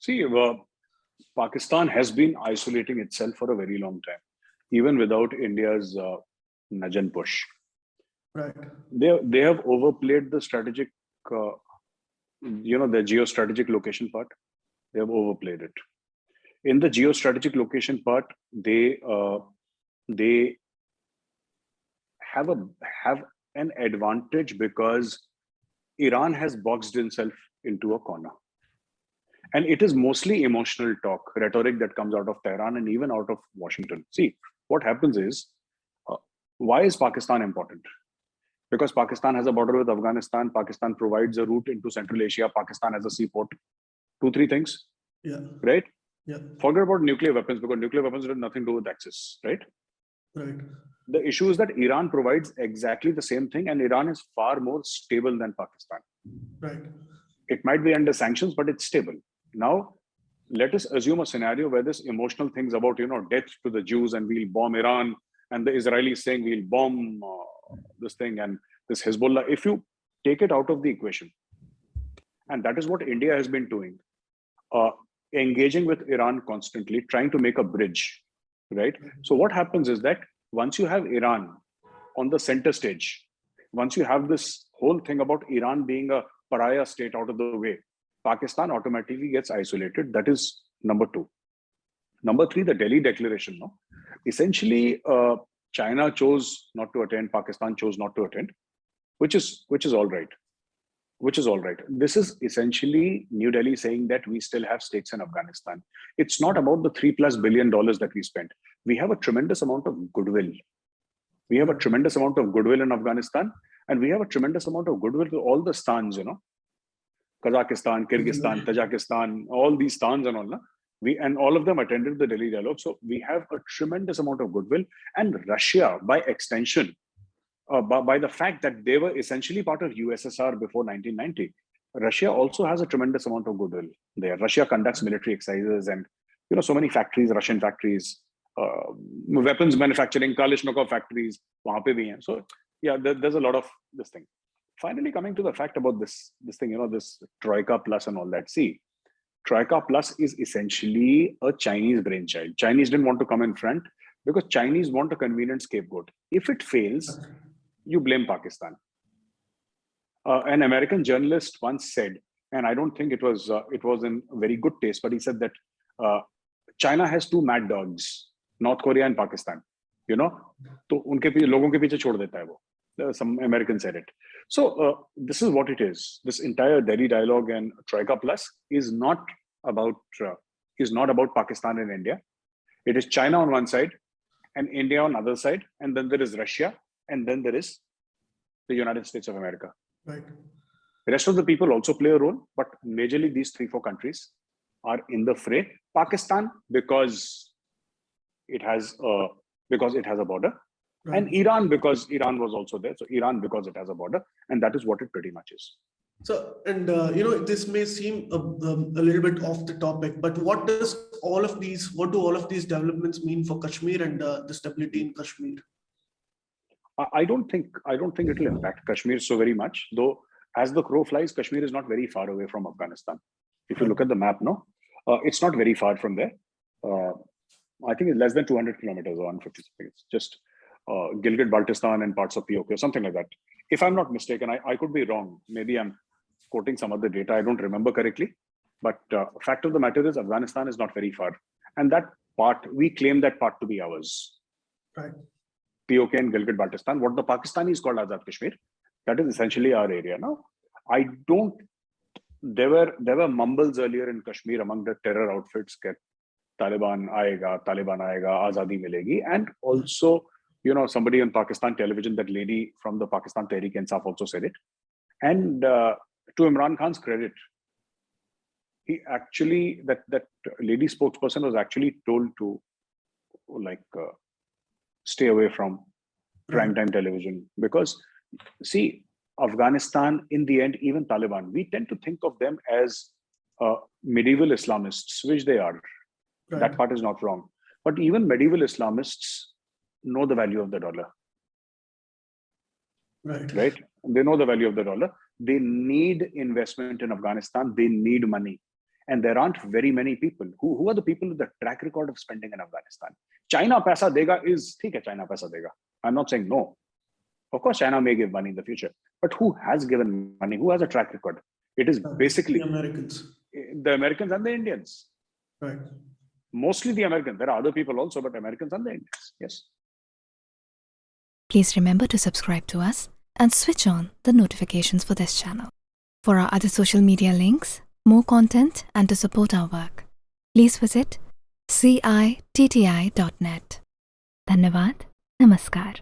See, Pakistan has been isolating itself for a very long time, even without India's nudge and push. Right. They have overplayed the strategic, the geostrategic location part. They have overplayed it. In the geostrategic location part, they have an advantage because Iran has boxed itself into a corner. And it is mostly emotional talk, rhetoric that comes out of Tehran and even out of Washington. See, what happens is, why is Pakistan important? Because Pakistan has a border with Afghanistan. Pakistan provides a route into Central Asia. Pakistan has a seaport. 2-3 things. Yeah. Right? Yeah. Forget about nuclear weapons, because nuclear weapons have nothing to do with access. Right? Right. The issue is that Iran provides exactly the same thing, and Iran is far more stable than Pakistan. Right. It might be under sanctions, but it's stable. Now, let us assume a scenario where this emotional things about, death to the Jews and we'll bomb Iran, and the Israelis saying we'll bomb this thing and this Hezbollah. If you take it out of the equation, and that is what India has been doing, engaging with Iran constantly, trying to make a bridge, right? So what happens is that once you have Iran on the center stage, once you have this whole thing about Iran being a pariah state out of the way, Pakistan automatically gets isolated. That is number 2. Number 3, the Delhi Declaration. No? Essentially, China chose not to attend, Pakistan chose not to attend, which is all right. Which is all right. This is essentially New Delhi saying that we still have stakes in Afghanistan. It's not about the $3+ billion that we spent. We have a tremendous amount of goodwill. We have a tremendous amount of goodwill in Afghanistan, and we have a tremendous amount of goodwill to all the stans, Kazakhstan, Kyrgyzstan, Tajikistan, all these stans and all. And all of them attended the Delhi dialogue. So we have a tremendous amount of goodwill. And Russia, by extension, by the fact that they were essentially part of USSR before 1990, Russia also has a tremendous amount of goodwill there. Russia conducts military exercises and, so many factories, Russian factories, weapons manufacturing, Kalashnikov factories, wahan pe bhi hain. So yeah, there's a lot of this thing. Finally, coming to the fact about this thing, this Troika Plus and all that. See, Troika Plus is essentially a Chinese brainchild. Chinese didn't want to come in front because Chinese want a convenient scapegoat. If it fails, you blame Pakistan. An American journalist once said, and I don't think it was in very good taste, but he said that China has 2 mad dogs, North Korea and Pakistan. तो उनके लोगों के पीछे छोड़ देता है वो. Some American said it. So this is what it is. This entire Delhi dialogue and Troika Plus is not about Pakistan and India. It is China on one side and India on the other side, and then there is Russia, and then there is the United States of America. Right. The rest of the people also play a role, but majorly these 3-4 countries are in the fray. Pakistan because it has a border. Right. And Iran because Iran was also there. So Iran because it has a border, and that is what it pretty much is. So, and this may seem a little bit off the topic, but what do all of these developments mean for Kashmir and the stability in Kashmir? I don't think it will impact Kashmir so very much, though. As the crow flies, Kashmir is not very far away from Afghanistan. If you look at the map, it's not very far from there. I think it's less than 200 kilometers or 150. It's just Gilgit-Baltistan and parts of POK or something like that. If I'm not mistaken, I could be wrong. Maybe I'm quoting some other data I don't remember correctly. But fact of the matter is Afghanistan is not very far. And that part, we claim that part to be ours. Right. POK and Gilgit-Baltistan, what the Pakistanis call Azad Kashmir, that is essentially our area. Now, there were mumbles earlier in Kashmir among the terror outfits that Taliban aayega, Azadi milegi. And also, somebody on Pakistan television, that lady from the Pakistan Tehreek-e-Insaf also said it. And to Imran Khan's credit, he actually, that lady spokesperson was actually told to stay away from primetime television. Because see, Afghanistan, in the end, even Taliban, we tend to think of them as medieval Islamists, which they are. Right. That part is not wrong. But even medieval Islamists know the value of the dollar. Right? They know the value of the dollar. They need investment in Afghanistan. They need money. And there aren't very many people. Who are the people with the track record of spending in Afghanistan? China paisa dega is, theek hai, China paisa dega. I'm not saying no. Of course, China may give money in the future. But who has given money? Who has a track record? It is basically the Americans. The Americans and the Indians. Right. Mostly the Americans. There are other people also, but Americans and the Indians. Yes. Please remember to subscribe to us and switch on the notifications for this channel. For our other social media links, more content, and to support our work, please visit citti.net. Dhanyavad. Namaskar.